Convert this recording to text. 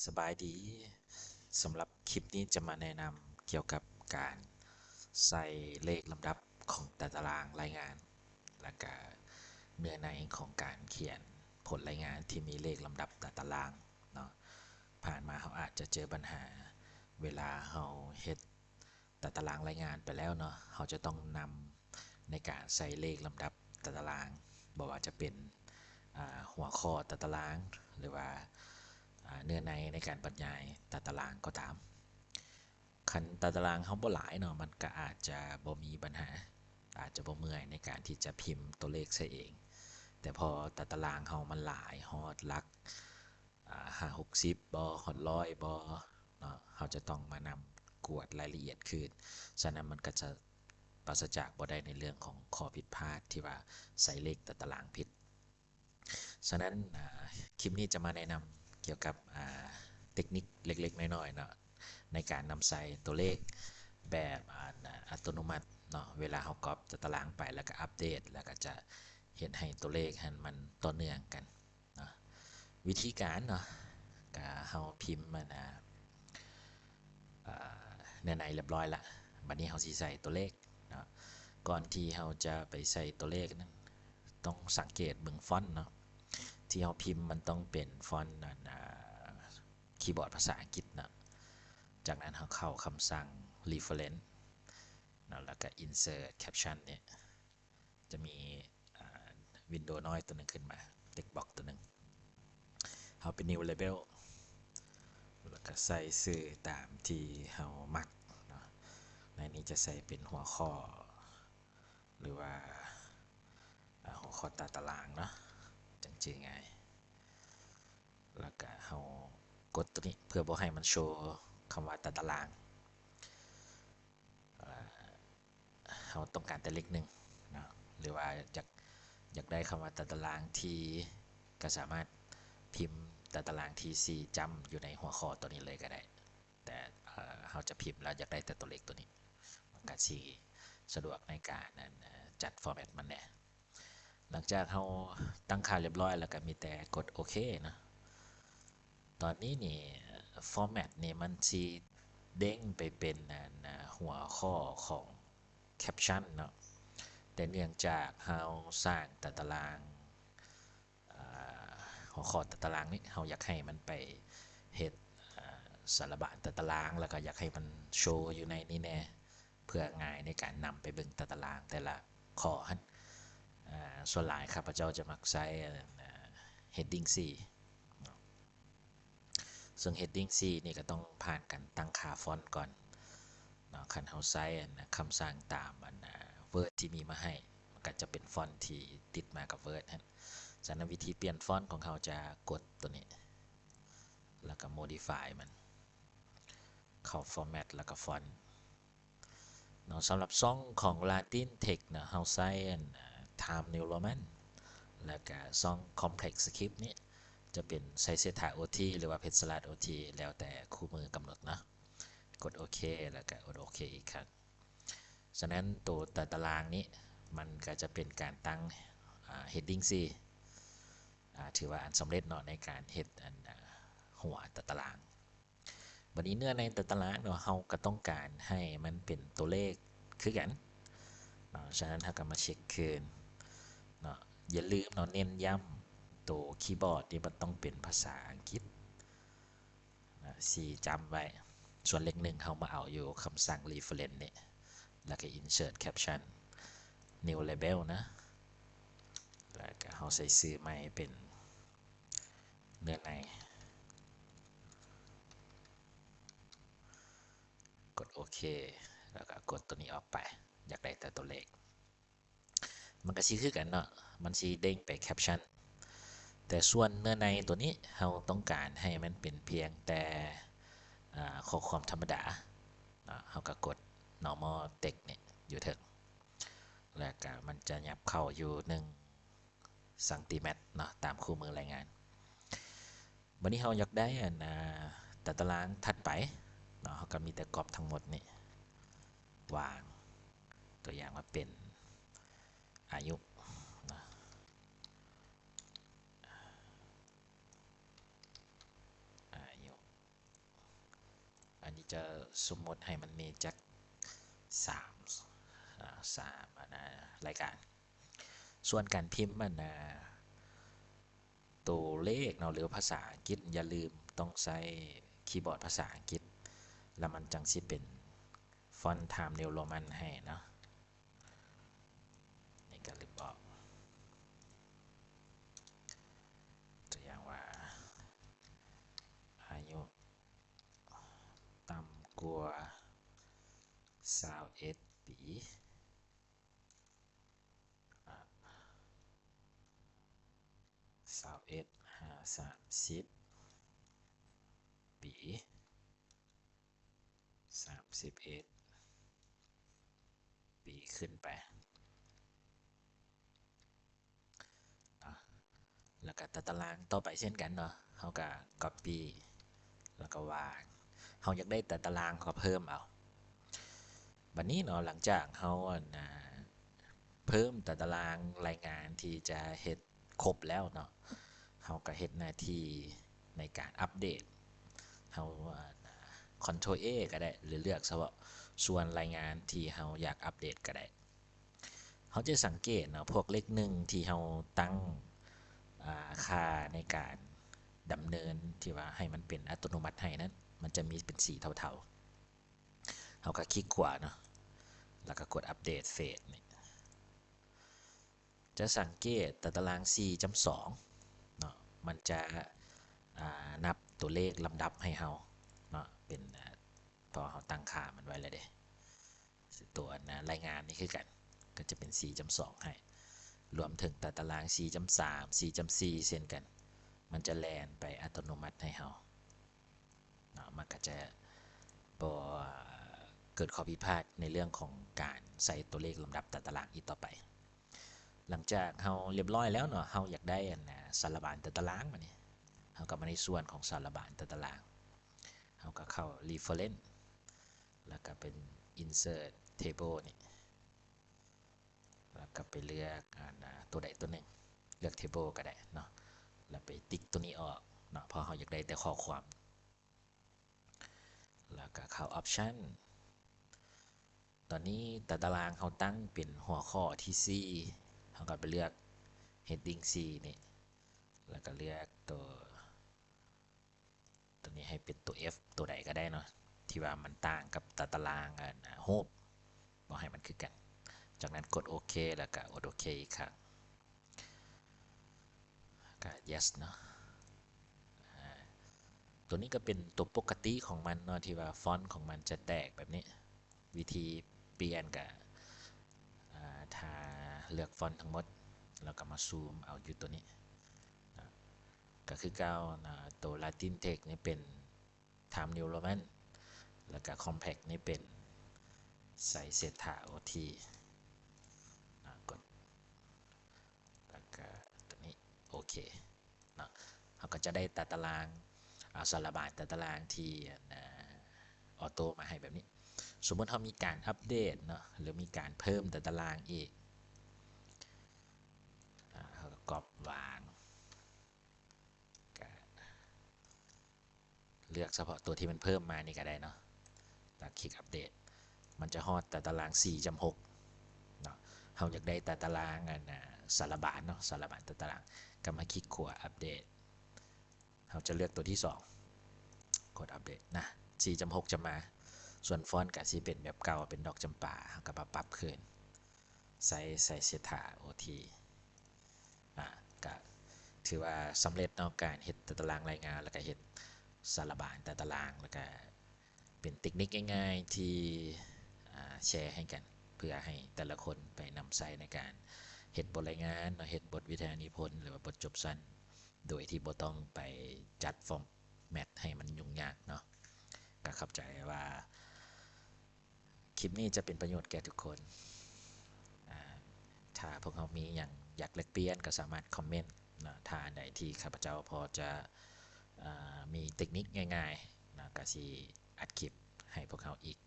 สบายดีสำหรับคลิปนี้จะมาแนะนำเกี่ยวกับการใส่เลขลำดับของตารางรายงานและก็เนื้อในของการเขียนผลรายงานที่มีเลขลำดับตารางเนาะผ่านมาเขาอาจจะเจอปัญหาเวลาเขาเฮ็ดตารางรายงานไปแล้วเนาะเขาจะต้องนำในการใส่เลขลำดับตารางบอกว่าจะเป็นหัวข้อตารางหรือว่าเนื้อในการบรรยายตารางก็ตามคันตารางเขาบ่หลายเนาะมันก็อาจจะบ่มีปัญหาอาจจะบ่เมื่อยในการที่จะพิมพ์ตัวเลขใส่เองแต่พอตารางเขามันหลายฮอดหลัก50-60บ่ฮอด100บ่เนาะเขาจะต้องมานำกวดรายละเอียดคืนฉะนั้นมันก็จะปราศจากบ่ได้ในเรื่องของข้อผิดพลาดที่ว่าใส่เลขตารางผิดฉะนั้นคลิปนี้จะมาแนะนำเกี่ยวกับเทคนิคเล็กๆน้อยๆเนาะในการนำใส่ตัวเลขแบบอัตโนมัติเนาะเวลาเขาก๊อปตารางไปแล้วก็อัปเดตแล้วก็จะเห็นให้ตัวเลขมันต่อเนื่องกันเนาะวิธีการเนาะก็เขาพิมพ์มันในเรียบร้อยละบัดนี้เขาสิใส่ตัวเลขเนาะก่อนที่เขาจะไปใส่ตัวเลขนั้นต้องสังเกตเบิ่งฟอนต์เนาะที่เขาพิมพ์มันต้องเป็นฟอนต์คีย์บอร์ดภาษาอังกฤษนะจากนั้นเขาเข้าคำสั่ง reference นะแล้วก็ insert caption เนี่ยจะมีวินโดว์น้อยตัวหนึ่งขึ้นมา text box ตัวหนึ่งเขาเป็น new label แล้วก็ใส่ชื่อตามที่เขามักเนาะในนี้จะใส่เป็นหัวข้อหรือว่าหัวข้อตารางเนาะจังจื่อไงแล้วก็เขากดตัวนี้เพื่อบ่ให้มันโชว์คำว่าตารางเขาต้องการแต่เลขหนึ่งเนาะหรือว่าอยากได้คำว่าตารางที่ก็สามารถพิมพ์ตารางที่สี่จำอยู่ในหัวข้อตัวนี้เลยก็ได้แต่เขาจะพิมพ์แล้วอยากได้แต่ตัวเลขตัวนี้มันก็สีสะดวกในการจัดฟอร์แมตมันแน่หลังจากเขาตั้งค่าเรียบร้อยแล้วก็มีแต่กดโอเคนะตอนนี้นี่ฟอร์แมตนี่มันสีเด้งไปเป็นหัวข้อของแคปชั่นเนาะแต่เนื่องจากเราสร้างตารางหัวข้อตารางนี้เราอยากให้มันไปเฮ็ดสารบัญตารางแล้วก็อยากให้มันโชว์อยู่ในนี้แน่เพื่อง่ายในการนำไปเบิ่งตารางแต่ละข้อส่วนหลายข้าพเจ้าจะมักใช้ heading 4ซึ่ง heading 4นี่ก็ต้องผ่านการตั้งค่าฟอนต์ก่อนเนาะคันเราใช้คำสั่งตามWord ที่มีมาให้มันก็จะเป็นฟอนต์ที่ติดมากับ Word ฮะฉะนั้นวิธีเปลี่ยนฟอนต์ของเขาจะกดตัวนี้แล้วก็ modify มันเข้า format แล้วก็ฟอนต์เนาะสำหรับซ่องของ Latin Text นะเราใช้ Time New Roman แล้วก็ซ่อง Complex Script นี้จะเป็นไซเซธา OT หรือว่าเพชรสลัด OT แล้วแต่คู่มือกำหนดนะกดโอเคแล้วก็กดโอเคอีกครั้งฉะนั้นตัวตารางนี้มันก็จะเป็นการตั้งheading 4ถือว่าอันสำเร็จเนาะในการเฮ็ดหัวตารางวันนี้เนื้อในตารางเนาะเราก็ต้องการให้มันเป็นตัวเลขคือกันเนาะฉะนั้นถ้าก็มาเช็คคืนเนาะอย่าลืมเนาะเน้นย้ำตัวคีย์บอร์ดนี่มันต้องเป็นภาษาอังกฤษนะสี่จำไว้ส่วนเลขหนึ่งเขามาเอาอยู่คำสั่ง reference เนี่ยแล้วก็ insert caption new label นะแล้วก็เขาใส่ซื้อใหม่เป็นเนื้อในกดโอเคแล้วก็กดตัวนี้ออกไปอยากได้แต่ตัวเลขมันก็สิคือกันเนาะมันสิเด้งไปแคปชั่นแต่ส่วนเนื้อในตัวนี้เราต้องการให้มันเป็นเพียงแต่ข้อความธรรมดาเราก็กด normal text เนี่ยอยู่เถิงแล้วก็มันจะยับเข้าอยู่1 ซนเนาะตามคู่มือรายงานวันนี้เราอยากได้ตารางถัดไปเนาะเราก็มีแต่กรอบทั้งหมดนี่วางตัวอย่างว่าเป็นอายุนะอายุ จะสมมติให้มันมีจักสามรายการส่วนการพิมพ์มันตัวเลขเนาะหรือภาษาอังกฤษอย่าลืมต้องใช้คีย์บอร์ดภาษาอังกฤษแล้วมันจังสิเป็นฟอนต์ไทม์นิวโรมันให้เนาะนี่ก็ลืมบอกตัวอย่างว่าอายุต่ำกว่า21 ปี30 ปี31 ปีขึ้นไปแล้วก็ตารางต่อไปเช่นกันเนาะเขาก็ copy แล้วก็วางเขาอยากได้ตารางเขาเพิ่มเอาบัดนี้เนาะหลังจากเขาเพิ่มตารางรายงานที่จะเฮ็ดครบแล้วเนาะเขาก็เฮ็ดหน้าที่ในการอัปเดตเขาCtrl A ก็ได้หรือเลือกเฉพาะส่วนรายงานที่เราอยากอัปเดตก็ได้เขาจะสังเกตเนาะพวกเลขหนึ่งที่เราตั้งค่าในการดำเนินที่ว่าให้มันเป็นอัตโนมัติให้นั้นมันจะมีเป็นสีเทาๆเราก็คลิกขวาเนาะแล้วก็กดอัปเดตเฟสนี่จะสังเกตตาราง 4.2 เนาะมันจะนับตัวเลขลำดับให้เราเนาะเป็นพอเราตั้งค่ามันไว้เลยเด้ตัวรายงานนี่คือกันก็จะเป็น 4.2 ให้รวมถึงตาราง 4.3 4.4เช่นกันมันจะแลนไปอัตโนมัติให้เราเนาะมันก็จะบ่เกิดข้อผิดพลาดในเรื่องของการใส่ตัวเลขลำดับตารางอีกต่อไปหลังจากเราเรียบร้อยแล้วเนาะเราอยากได้สารบานตารางมาเนี่ยเราก็มาในส่วนของสารบานตารางเราก็เข้า reference แล้วก็เป็น insert table นี่แล้วก็ไปเลือกตัวใดตัวหนึ่งเลือก table ก็ได้เนาะแล้วไปติ๊กตัวนี้ออกเนาะเพราะเราอยากได้แต่ข้อความแล้วก็เข้า option ตอนนี้ตารางเขาตั้งเป็นหัวข้อที่ C เขาก็ไปเลือก heading C นี่แล้วก็เลือกตัวนี้ให้เป็นตัว F ตัวใดก็ได้เนาะที่ว่ามันต่างกับตารางโฮปบอกให้มันคือกันจากนั้นกดโอเคแล้วก็กดโอเคอีกครั้งก็ yes เนาะตัวนี้ก็เป็นตัวปกติของมันเนาะที่ว่าฟอนต์ของมันจะแตกแบบนี้วิธีเปลี่ยนกับถ้าเลือกฟอนต์ทั้งหมดแล้วก็มาซูมเอาอยู่ตัวนี้ก็คือก้าวตัว Latin Text นี่เป็น Time New Roman แล้วก็ Compact นี่เป็นใส่เศรษฐา OT กดแล้วก็ตัวนี้โอเคเนาะเขาก็จะได้ตารางสารบานตารางที่ออโต้มาให้แบบนี้สมมติเขามีการอัปเดตเนาะหรือมีการเพิ่มตารางอีกเขาก็กรอบวางเลือกเฉพาะตัวที่มันเพิ่มมานี่ก็ได้เนาะแล้วคลิกอัปเดตมันจะฮอดตาราง 4.6 เนาะเขาอยากได้ตารางสารบานเนาะสารบานตารางก็มาคลิกขวาอัปเดตเขาจะเลือกตัวที่ 2กดอัปเดตนะ 4.6 จะมาส่วนฟอนต์ก็สิเป็นแบบเก่าเป็นดอกจำปาก็ปรับขึ้นใส่เซธาโอทีก็ถือว่าสำเร็จเนาะการเฮ็ดตารางรายงานแล้วก็เฮ็ดสารบานตารางแล้วก็เป็นเทคนิคง่ายๆที่แชร์ให้กันเพื่อให้แต่ละคนไปนำใช้ในการเฮ็ดบทรายงานเฮ็ดบทวิทยานิพนธ์หรือว่าบทจบสั้นโดยที่บ่ต้องไปจัดฟอร์แมตให้มันยุ่งยากเนาะก็เข้าใจว่าคลิปนี้จะเป็นประโยชน์แก่ทุกคนถ้าพวกเขามีอย่างอยากแลกเปลี่ยนก็สามารถคอมเมนต์นะถ้าอันใดที่ข้าพเจ้าพอจะมีเทคนิคง่ายๆนะก็สิอัดคลิปให้พวกเขาอีก